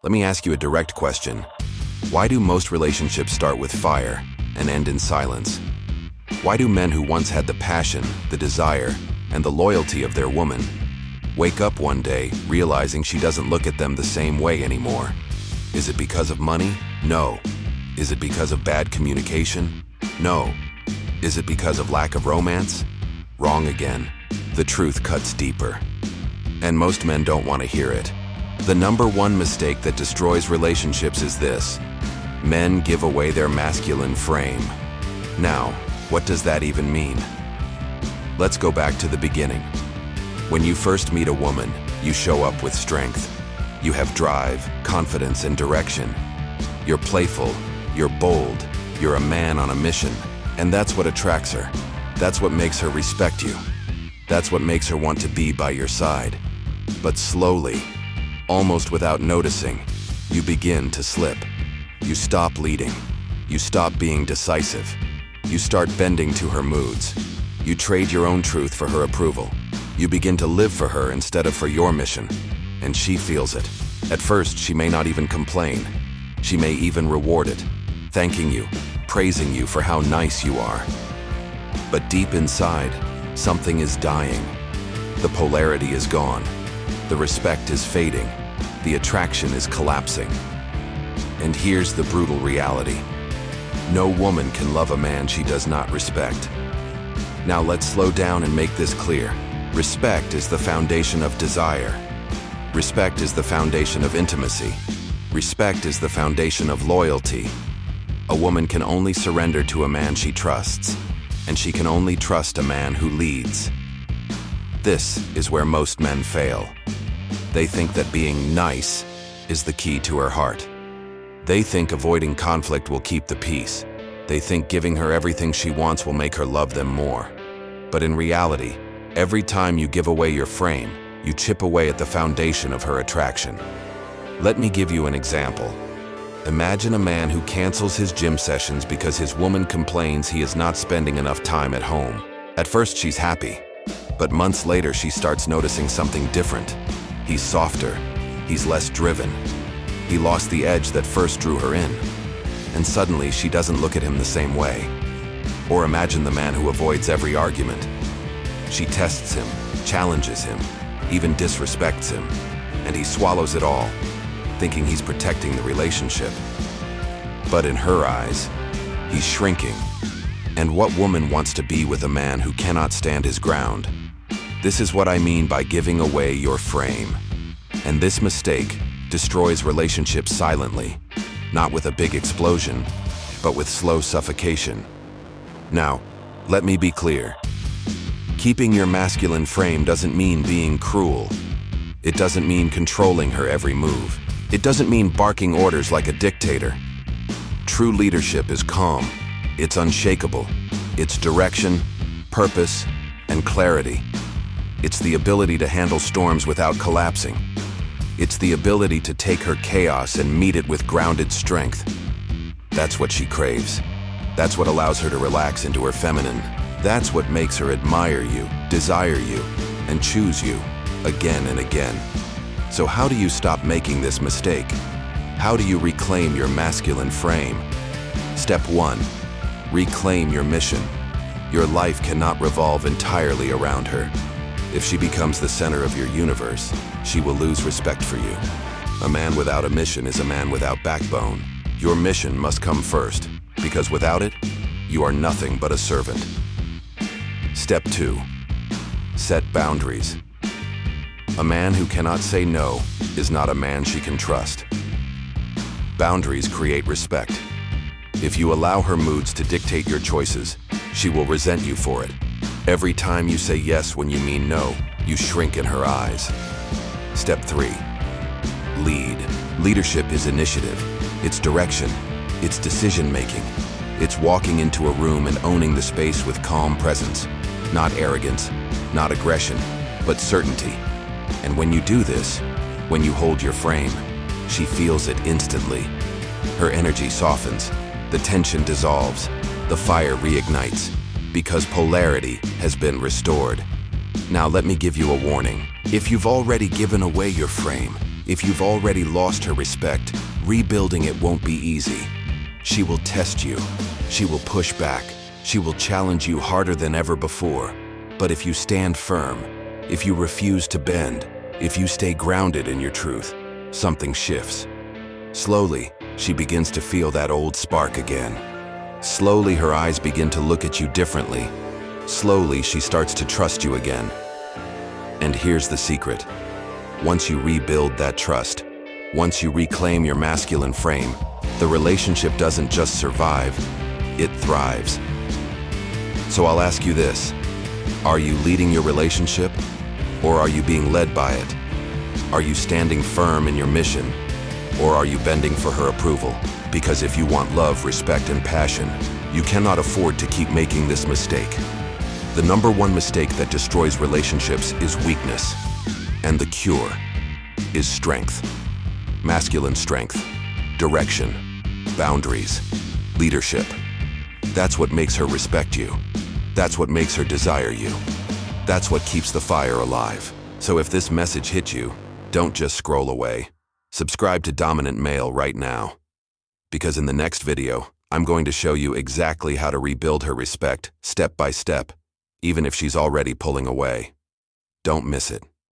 Let me ask you a direct question. Why do most relationships start with fire and end in silence? Why do men who once had the passion, the desire, and the loyalty of their woman wake up one day realizing she doesn't look at them the same way anymore? Is it because of money? No. Is it because of bad communication? No. Is it because of lack of romance? Wrong again. The truth cuts deeper. And most men don't want to hear it. The number one mistake that destroys relationships is this: men give away their masculine frame. Now, what does that even mean? Let's go back to the beginning. When you first meet a woman, you show up with strength. You have drive, confidence, and direction. You're playful, you're bold, you're a man on a mission. And that's what attracts her. That's what makes her respect you. That's what makes her want to be by your side. But slowly, almost without noticing, you begin to slip. You stop leading. You stop being decisive. You start bending to her moods. You trade your own truth for her approval. You begin to live for her instead of for your mission. And she feels it. At first, she may not even complain. She may even reward it, thanking you, praising you for how nice you are. But deep inside, something is dying. The polarity is gone. The respect is fading. The attraction is collapsing. And here's the brutal reality. No woman can love a man she does not respect. Now let's slow down and make this clear. Respect is the foundation of desire. Respect is the foundation of intimacy. Respect is the foundation of loyalty. A woman can only surrender to a man she trusts, and she can only trust a man who leads. This is where most men fail. They think that being nice is the key to her heart. They think avoiding conflict will keep the peace. They think giving her everything she wants will make her love them more. But in reality, every time you give away your frame, you chip away at the foundation of her attraction. Let me give you an example. Imagine a man who cancels his gym sessions because his woman complains he is not spending enough time at home. At first she's happy, but months later she starts noticing something different. He's softer, he's less driven. He lost the edge that first drew her in. And suddenly she doesn't look at him the same way. Or imagine the man who avoids every argument. She tests him, challenges him, even disrespects him, and he swallows it all, thinking he's protecting the relationship. But in her eyes, he's shrinking. And what woman wants to be with a man who cannot stand his ground? This is what I mean by giving away your frame. And this mistake destroys relationships silently, not with a big explosion, but with slow suffocation. Now, let me be clear. Keeping your masculine frame doesn't mean being cruel. It doesn't mean controlling her every move. It doesn't mean barking orders like a dictator. True leadership is calm. It's unshakable. It's direction, purpose, and clarity. It's the ability to handle storms without collapsing. It's the ability to take her chaos and meet it with grounded strength. That's what she craves. That's what allows her to relax into her feminine. That's what makes her admire you, desire you, and choose you again and again. So how do you stop making this mistake? How do you reclaim your masculine frame? Step 1. Reclaim your mission. Your life cannot revolve entirely around her. If she becomes the center of your universe, she will lose respect for you. A man without a mission is a man without backbone. Your mission must come first, because without it, you are nothing but a servant. Step 2. Set boundaries. A man who cannot say no is not a man she can trust. Boundaries create respect. If you allow her moods to dictate your choices, she will resent you for it. Every time you say yes when you mean no, you shrink in her eyes. Step 3. Lead. Leadership is initiative. It's direction. It's decision-making. It's walking into a room and owning the space with calm presence. Not arrogance, not aggression, but certainty. And when you do this, when you hold your frame, she feels it instantly. Her energy softens, the tension dissolves, the fire reignites, because polarity has been restored. Now let me give you a warning. If you've already given away your frame, If you've already lost her respect, rebuilding it won't be easy. She will test you. She will push back. She will challenge you harder than ever before. But if you stand firm, if you refuse to bend, if you stay grounded in your truth, something shifts. Slowly, she begins to feel that old spark again. Slowly, her eyes begin to look at you differently. Slowly, she starts to trust you again. And here's the secret. Once you rebuild that trust, once you reclaim your masculine frame, the relationship doesn't just survive, it thrives. So I'll ask you this. Are you leading your relationship, or are you being led by it? Are you standing firm in your mission, or are you bending for her approval? Because if you want love, respect, and passion, you cannot afford to keep making this mistake. The number one mistake that destroys relationships is weakness, and the cure is strength. Masculine strength, direction, boundaries, leadership. That's what makes her respect you. That's what makes her desire you. That's what keeps the fire alive. So if this message hit you, don't just scroll away. Subscribe to Dominant Male right now. Because in the next video, I'm going to show you exactly how to rebuild her respect, step by step, even if she's already pulling away. Don't miss it.